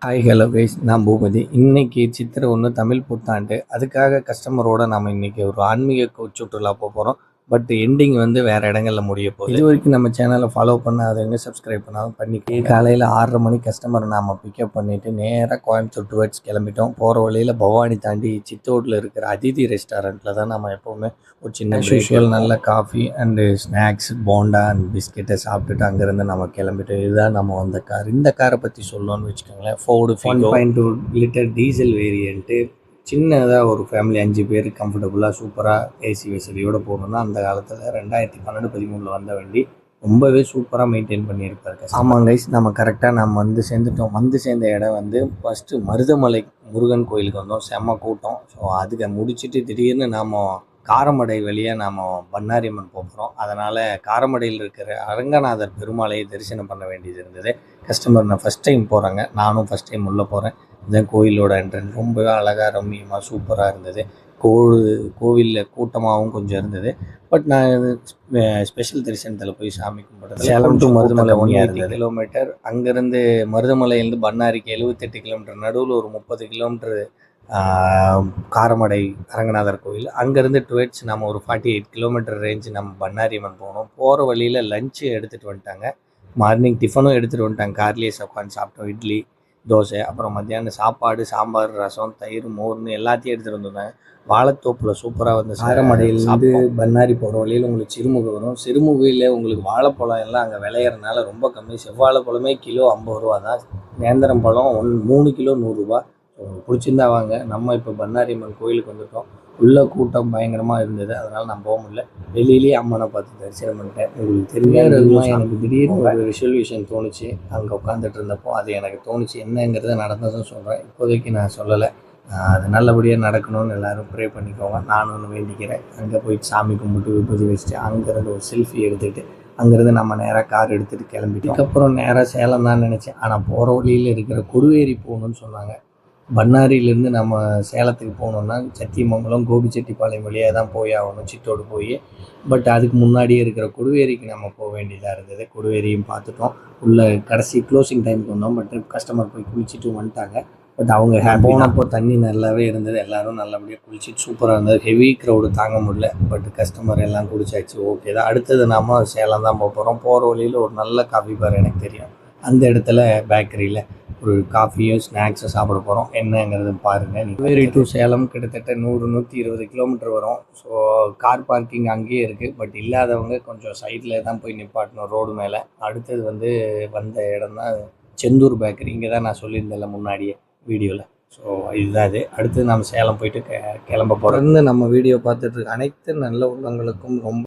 Hi hello guys, நான் பூபதி. இன்னைக்கு சித்திரை 1 தமிழ் புத்தாண்டு. அதுக்காக கஸ்டமரோட நம்ம இன்னைக்கு ஒரு ஆன்மீக சுற்றுலா போகிறோம். பட் எண்டிங் வந்து வேறு இடங்களில் முடிய போகுது. இது வரைக்கும் நம்ம சேனலை ஃபாலோ பண்ணாதவங்க சப்ஸ்கிரைப் பண்ணாமல் பண்ணிக்க. காலையில் 6:30 மணி கஸ்டமரை நாம் பிக்கப் பண்ணிவிட்டு நேராக கோயம்புத்தூர் டுவர்ட்ஸ் கிளம்பிட்டோம். போகிற வழியில் பவானி தாண்டி சித்தோடில் இருக்கிற அதிதி ரெஸ்டாரண்ட்டில் தான் நம்ம எப்போவுமே ஒரு சின்ன யூஷுவல் நல்ல coffee and snacks, bonda and பிஸ்கெட்டை சாப்பிட்டுட்டு அங்கேருந்து நம்ம கிளம்பிட்டு, இதுதான் நம்ம வந்த கார். இந்த காரை பற்றி சொல்லணும்னு வச்சுக்கோங்களேன். Ford 1.2 litre diesel variant. சின்னதாக ஒரு ஃபேமிலி 5 பேர் கம்ஃபர்டபுளாக சூப்பராக ஏசி வசதியோடு போகணுன்னா அந்த காலத்தில் 2012-13 வந்த வண்டி. ரொம்பவே சூப்பராக மெயின்டைன் பண்ணியிருப்பாரு. ஆமாம் கைஸ், நம்ம கரெக்டாக நம்ம வந்து சேர்ந்துட்டோம். வந்து சேர்ந்த இடம் வந்து ஃபஸ்ட்டு மருதமலை முருகன் கோயிலுக்கு வந்தோம். செம்ம கூட்டம். ஸோ அதுக்கு முடிச்சுட்டு திடீர்னு நாம் காரமடை வழியாக நாம் பண்ணாரியம்மன் போகிறோம். அதனால் காரமடையில் இருக்கிற அரங்கநாதர் பெருமாளையை தரிசனம் பண்ண வேண்டியது இருந்தது. கஸ்டமர் நான் ஃபஸ்ட் டைம் போகிறாங்க, நானும் ஃபஸ்ட் டைம் உள்ளே போகிறேன். இதுதான் கோயிலோட என்ட்ரன்ஸ். ரொம்பவே அழகாக ரம்மியமாக சூப்பராக இருந்தது. கோவிலில் கூட்டமாகவும் கொஞ்சம் இருந்தது. பட் நான் ஸ்பெஷல் தரிசனத்தில் போய் சாமி கும்பிட்றது. Salem to Marudhamalai 180 kilometre. அங்கேருந்து மருதமலையிலேருந்து பண்ணாரிக்கு 78 கிலோமீட்டர். நடுவில் ஒரு 30 கிலோமீட்டர் காரமடை அரங்கநாதர் கோயில். அங்கேருந்து டுவர்ட்ஸ் நம்ம ஒரு 48 கிலோமீட்டர் ரேஞ்சு நம்ம பண்ணாரியம்மன் போகணும். போகிற வழியில் லஞ்சு எடுத்துகிட்டு வந்துட்டாங்க. மார்னிங் டிஃபனும் எடுத்துகிட்டு வந்துட்டாங்க. கார்லேயே உட்காந்து சாப்பிட்டோம். இட்லி, தோசை, அப்புறம் மத்தியானம் சாப்பாடு, சாம்பார், ரசம், தயிர், மோர்னு எல்லாத்தையும் எடுத்துகிட்டு வந்துருந்தாங்க. வாழைத்தோப்பில் சூப்பராக வந்து காரமடையிலேருந்து பண்ணாரி போகிற வழியில் உங்களுக்கு சிறுமுகை வரும். சிறுமுகையில் உங்களுக்கு வாழைப்பழம் எல்லாம் அங்கே விளையிறதுனால ரொம்ப கம்மி. செவ்வாழைப்பழமே கிலோ 50 ரூபா தான். நேந்திரம் பழம் 3 கிலோ 100 ரூபா. பிடிச்சிருந்தா வாங்க. நம்ம இப்போ பண்ணாரியம்மன் கோயிலுக்கு வந்துட்டோம். உள்ள கூட்டம் பயங்கரமாக இருந்தது. அதனால் நான் போக முடியல. வெளியிலேயே அம்மனை பார்த்து தரிசனம் பண்ணிட்டேன். உங்களுக்கு தெரியாததுமா எனக்கு திடீர்னு ஒரு ரிசல்யூஷன் தோணுச்சு. அங்கே உட்காந்துட்டு இருந்தப்போ அது எனக்கு தோணுச்சு. என்னங்கிறத நடந்ததும் சொல்கிறேன். இப்போதைக்கு நான் சொல்லலை. அது நல்லபடியாக நடக்கணும்னு எல்லோரும் ப்ரே பண்ணிக்கோங்க. நானும் ஒன்று வேண்டிக்கிறேன். அங்கே போயிட்டு சாமி கும்பிட்டு விபூதி வச்சுட்டு அங்கேருந்து ஒரு செல்ஃபி எடுத்துக்கிட்டு அங்கேருந்து நம்ம நேராக கார் எடுத்துகிட்டு கிளம்பிட்டோம். அதுக்கப்புறம் நேராக சேலம் தான் நினச்சேன். ஆனால் போகிற வழியில் இருக்கிற கொடுவேரி போகணுன்னு சொன்னாங்க. பண்ணாரியிலேருந்து நம்ம சேலத்துக்கு போகணுன்னா சத்தியமங்கலம், கோபிச்செட்டிப்பாளையம் வழியாக தான் போய் ஆகணும், சித்தோடு போய். பட் அதுக்கு முன்னாடியே இருக்கிற கொடுவேரிக்கு நம்ம போக வேண்டியதாக இருந்தது. கொடுவேரியும் பார்த்துட்டோம். உள்ளே கடைசி க்ளோசிங் டைமுக்கு வந்தோம். பட் கஸ்டமர் போய் குளிச்சுட்டு வந்துட்டாங்க. பட் அவங்க போனப்போ தண்ணி நல்லாவே இருந்தது. எல்லோரும் நல்லபடியாக குளிச்சுட்டு சூப்பராக இருந்தது. ஹெவி க்ரௌடு தாங்க முடியல. பட் கஸ்டமர் எல்லாம் குடிச்சாச்சு. ஓகே தான். அடுத்தது நாம் சேலம் தான் போக போகிறோம். போகிற வழியில் ஒரு நல்ல காஃபி பார் எனக்கு தெரியும். அந்த இடத்துல பேக்கரியில் ஒரு காஃபியும் ஸ்நாக்ஸும் சாப்பிட போகிறோம். என்னங்கிறது பாருங்கள். கொடுவேரி டு சேலம் கிட்டத்தட்ட 100-120 கிலோமீட்டர் வரும். ஸோ கார் பார்க்கிங் அங்கேயே இருக்குது. பட் இல்லாதவங்க கொஞ்சம் சைடில் தான் போய் நிப்பாட்டணும், ரோடு மேலே. அடுத்தது வந்து வந்த இடம் தான் செந்தூர் பேக்கரி. இங்கே தான் நான் சொல்லியிருந்தேன்ல முன்னாடியே வீடியோவில். ஸோ இதுதான் அது. அடுத்து நம்ம சேலம் போயிட்டு கிளம்ப போகிறோம். நம்ம வீடியோ பார்த்துட்டு அனைத்து நல்ல உள்ளங்களுக்கும் ரொம்ப